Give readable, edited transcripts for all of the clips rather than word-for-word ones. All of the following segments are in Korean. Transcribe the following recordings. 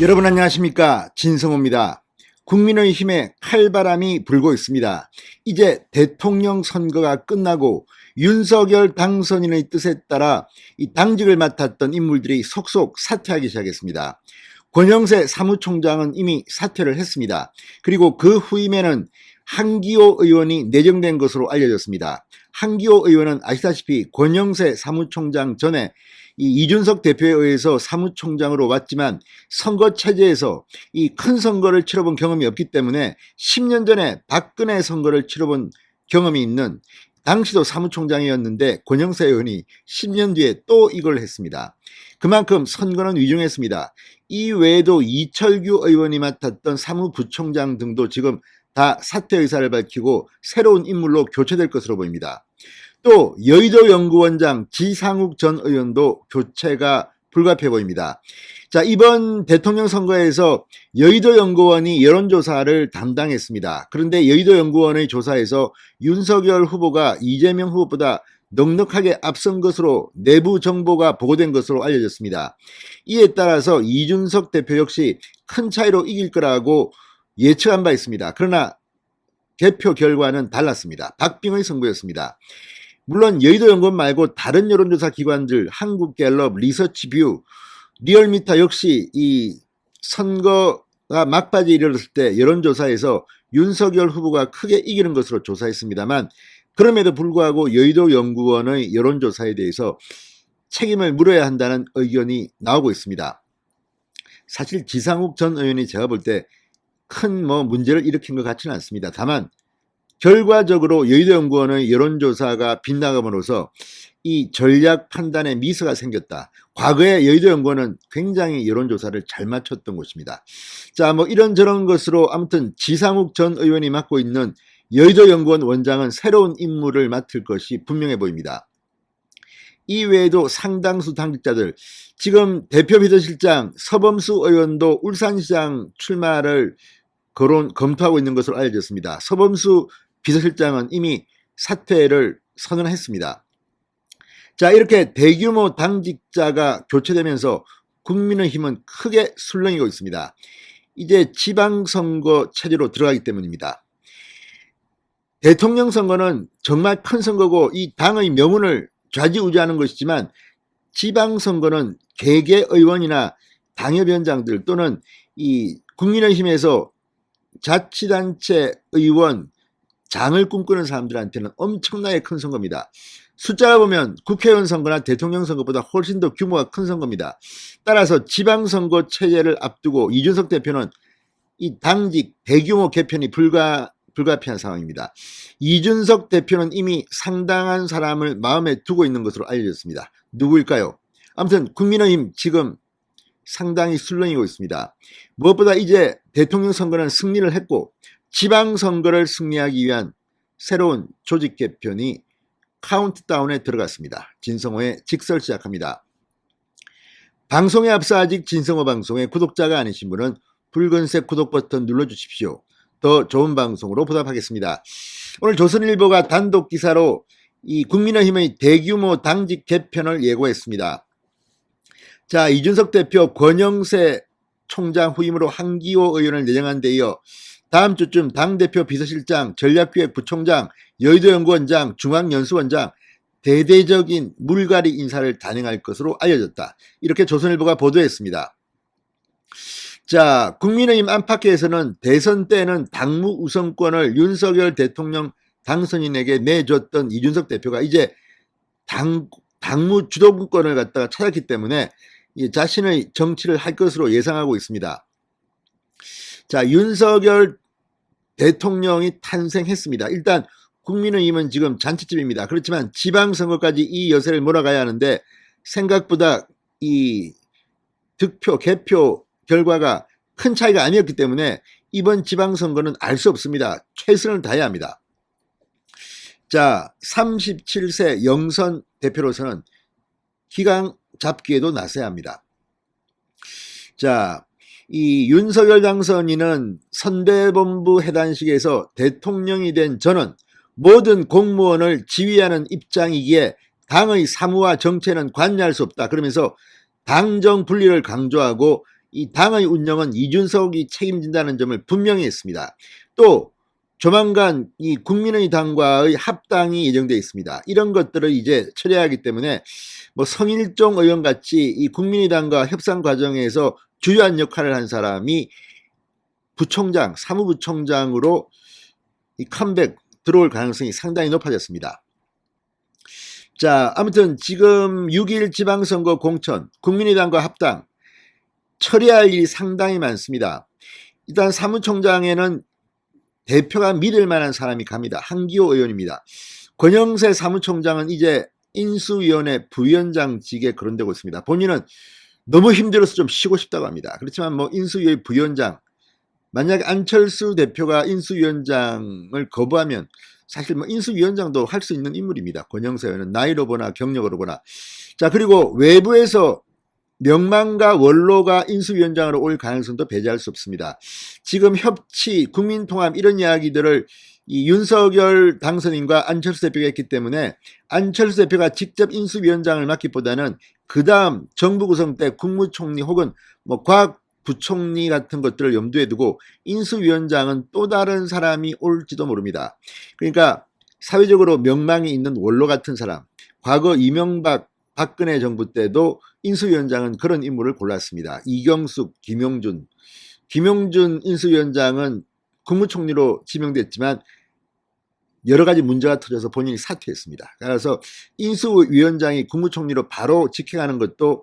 여러분 안녕하십니까, 진성호입니다. 국민의힘에 칼바람이 불고 있습니다. 이제 대통령 선거가 끝나고 윤석열 당선인의 뜻에 따라 이 당직을 맡았던 인물들이 속속 사퇴하기 시작했습니다. 권영세 사무총장은 이미 사퇴를 했습니다. 그리고 그 후임에는 한기호 의원이 내정된 것으로 알려졌습니다. 한기호 의원은 아시다시피 권영세 사무총장 전에 이준석 대표에 의해서 사무총장으로 왔지만 선거 체제에서 이 큰 선거를 치러본 경험이 없기 때문에 10년 전에 박근혜 선거를 치러본 경험이 있는, 당시도 사무총장이었는데 권영세 의원이 10년 뒤에 또 이걸 했습니다. 그만큼 선거는 위중했습니다. 이 외에도 이철규 의원이 맡았던 사무부총장 등도 지금 다 사퇴 의사를 밝히고 새로운 인물로 교체될 것으로 보입니다. 또 여의도 연구원장 지상욱 전 의원도 교체가 불가피해 보입니다. 자, 이번 대통령 선거에서 여의도 연구원이 여론조사를 담당했습니다. 그런데 여의도 연구원의 조사에서 윤석열 후보가 이재명 후보보다 넉넉하게 앞선 것으로 내부 정보가 보고된 것으로 알려졌습니다. 이에 따라서 이준석 대표 역시 큰 차이로 이길 거라고 예측한 바 있습니다. 그러나 개표 결과는 달랐습니다. 박빙의 승부였습니다. 물론 여의도 연구원 말고 다른 여론조사 기관들, 한국갤럽, 리서치뷰, 리얼미터 역시 이 선거가 막바지에 이르렀을 때 여론조사에서 윤석열 후보가 크게 이기는 것으로 조사했습니다만, 그럼에도 불구하고 여의도 연구원의 여론조사에 대해서 책임을 물어야 한다는 의견이 나오고 있습니다. 사실 지상욱 전 의원이 제가 볼 때 큰 문제를 일으킨 것 같지는 않습니다. 다만 결과적으로 여의도 연구원의 여론조사가 빗나감으로써 이 전략 판단에 미스가 생겼다. 과거에 여의도 연구원은 굉장히 여론조사를 잘 맞췄던 곳입니다. 자, 이런저런 것으로 아무튼 지상욱 전 의원이 맡고 있는 여의도 연구원 원장은 새로운 임무를 맡을 것이 분명해 보입니다. 이 외에도 상당수 당직자들, 지금 대표 비서실장 서범수 의원도 울산시장 출마를 검토하고 있는 것으로 알려졌습니다. 서범수 비서실장은 이미 사퇴를 선언했습니다. 자, 이렇게 대규모 당직자가 교체되면서 국민의힘은 크게 술렁이고 있습니다. 이제 지방선거 체제로 들어가기 때문입니다. 대통령 선거는 정말 큰 선거고 이 당의 명운을 좌지우지하는 것이지만, 지방선거는 개개 의원이나 당협위원장들 또는 이 국민의힘에서 자치단체 의원, 장을 꿈꾸는 사람들한테는 엄청나게 큰 선거입니다. 숫자를 보면 국회의원 선거나 대통령 선거보다 훨씬 더 규모가 큰 선거입니다. 따라서 지방선거 체제를 앞두고 이준석 대표는 이 당직 대규모 개편이 불가피한 상황입니다. 이준석 대표는 이미 상당한 사람을 마음에 두고 있는 것으로 알려졌습니다. 누구일까요? 아무튼 국민의힘 지금 상당히 술렁이고 있습니다. 무엇보다 이제 대통령 선거는 승리를 했고 지방선거를 승리하기 위한 새로운 조직 개편이 카운트다운에 들어갔습니다. 진성호의 직설 시작합니다. 방송에 앞서 아직 진성호 방송의 구독자가 아니신 분은 붉은색 구독 버튼 눌러주십시오. 더 좋은 방송으로 보답하겠습니다. 오늘 조선일보가 단독 기사로 이 국민의힘의 대규모 당직 개편을 예고했습니다. 자, 이준석 대표 권영세 총장 후임으로 한기호 의원을 내정한 데 이어 다음 주쯤 당대표 비서실장, 전략기획부총장, 여의도 연구원장, 중앙연수원장 대대적인 물갈이 인사를 단행할 것으로 알려졌다. 이렇게 조선일보가 보도했습니다. 자, 국민의힘 안팎에서는 대선 때는 당무 우선권을 윤석열 대통령 당선인에게 내줬던 이준석 대표가 이제 당무 주도권을 갖다가 찾았기 때문에 자신의 정치를 할 것으로 예상하고 있습니다. 자, 윤석열 대통령이 탄생했습니다. 일단 국민의힘은 지금 잔치집입니다. 그렇지만 지방선거까지 이 여세를 몰아가야 하는데 생각보다 이 득표, 개표 결과가 큰 차이가 아니었기 때문에 이번 지방선거는 알 수 없습니다. 최선을 다해야 합니다. 자, 37세 영선 대표로서는 기강 잡기에도 나서야 합니다. 자, 이 윤석열 당선인은 선대본부 해단식에서 대통령이 된 저는 모든 공무원을 지휘하는 입장이기에 당의 사무와 정체는 관여할 수 없다. 그러면서 당정 분리를 강조하고 이 당의 운영은 이준석이 책임진다는 점을 분명히 했습니다. 또 조만간 이 국민의당과의 합당이 예정되어 있습니다. 이런 것들을 이제 처리하기 때문에 뭐 성일종 의원 같이 이 국민의당과 협상 과정에서 주요한 역할을 한 사람이 부총장, 사무부총장으로 이 컴백 들어올 가능성이 상당히 높아졌습니다. 자, 아무튼 지금 6.1 지방선거 공천, 국민의당과 합당 처리할 일이 상당히 많습니다. 일단 사무총장에는 대표가 믿을 만한 사람이 갑니다. 한기호 의원입니다. 권영세 사무총장은 이제 인수위원회 부위원장직에 거론되고 있습니다. 본인은 너무 힘들어서 좀 쉬고 싶다고 합니다. 그렇지만 뭐 인수위의 부위원장, 만약에 안철수 대표가 인수위원장을 거부하면 사실 뭐 인수위원장도 할 수 있는 인물입니다. 권영세 의원은 나이로 보나 경력으로 보나. 자, 그리고 외부에서 명만과 원로가 인수위원장으로 올 가능성도 배제할 수 없습니다. 지금 협치, 국민통합 이런 이야기들을 이 윤석열 당선인과 안철수 대표가 했기 때문에 안철수 대표가 직접 인수위원장을 맡기보다는 그 다음 정부 구성 때 국무총리 혹은 뭐 과학부총리 같은 것들을 염두에 두고 인수위원장은 또 다른 사람이 올지도 모릅니다. 그러니까 사회적으로 명망이 있는 원로 같은 사람, 과거 이명박 박근혜 정부 때도 인수위원장은 그런 인물을 골랐습니다. 이경숙, 김용준. 김용준 인수위원장은 국무총리로 지명됐지만 여러 가지 문제가 터져서 본인이 사퇴했습니다. 그래서 인수위원장이 국무총리로 바로 직행하는 것도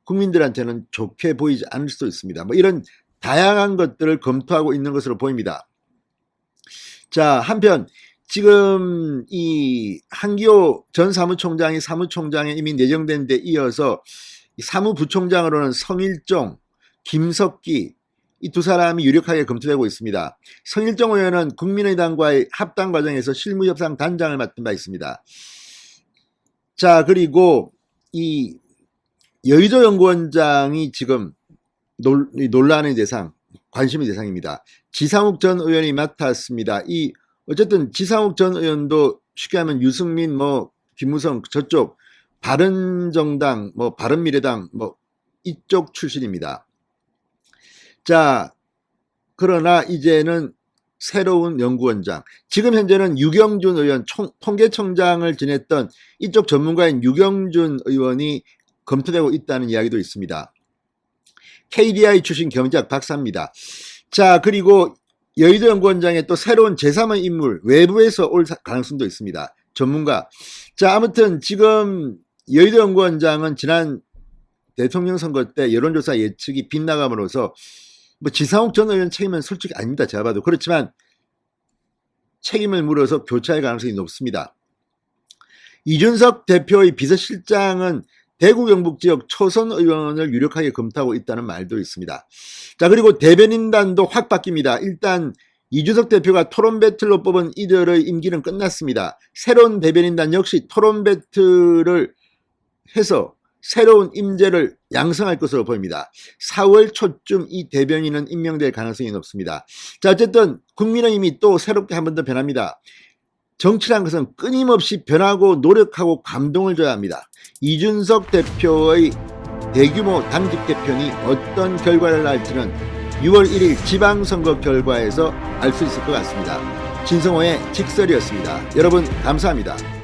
국민들한테는 좋게 보이지 않을 수도 있습니다. 뭐 이런 다양한 것들을 검토하고 있는 것으로 보입니다. 자, 한편 지금 이 한기호 전 사무총장이 사무총장에 이미 내정된 데 이어서 사무부총장으로는 성일종, 김석기 이 두 사람이 유력하게 검토되고 있습니다. 성일종 의원은 국민의당과의 합당 과정에서 실무협상 단장을 맡은 바 있습니다. 자, 그리고 이 여의도 연구원장이 지금 논란의 대상, 관심의 대상입니다. 지상욱 전 의원이 맡았습니다. 어쨌든 지상욱 전 의원도 쉽게 하면 유승민, 김무성 저쪽 바른정당, 바른미래당 이쪽 출신입니다. 자, 그러나 이제는 새로운 연구원장, 지금 현재는 유경준 의원, 통계청장을 지냈던 이쪽 전문가인 유경준 의원이 검토되고 있다는 이야기도 있습니다. KDI 출신 경제학 박사입니다. 자, 그리고 여의도 연구원장에 또 새로운 제3의 인물, 외부에서 올 가능성도 있습니다. 전문가. 자, 아무튼 지금 여의도 연구원장은 지난 대통령 선거 때 여론조사 예측이 빗나감으로써 지상욱 전 의원 책임은 솔직히 아닙니다. 제가 봐도. 그렇지만 책임을 물어서 교체할 가능성이 높습니다. 이준석 대표의 비서실장은 대구 경북 지역 초선 의원을 유력하게 검토하고 있다는 말도 있습니다. 자, 그리고 대변인단도 확 바뀝니다. 일단 이준석 대표가 토론 배틀로 뽑은 이들의 임기는 끝났습니다. 새로운 대변인단 역시 토론 배틀을 해서 새로운 임재를 양성할 것으로 보입니다. 4월 초쯤 이 대변인은 임명될 가능성이 높습니다. 자, 어쨌든 국민의힘이 또 새롭게 한 번 더 변합니다. 정치란 것은 끊임없이 변하고 노력하고 감동을 줘야 합니다. 이준석 대표의 대규모 당직 개편이 어떤 결과를 낳을지는 6월 1일 지방선거 결과에서 알 수 있을 것 같습니다. 진성호의 직설이었습니다. 여러분 감사합니다.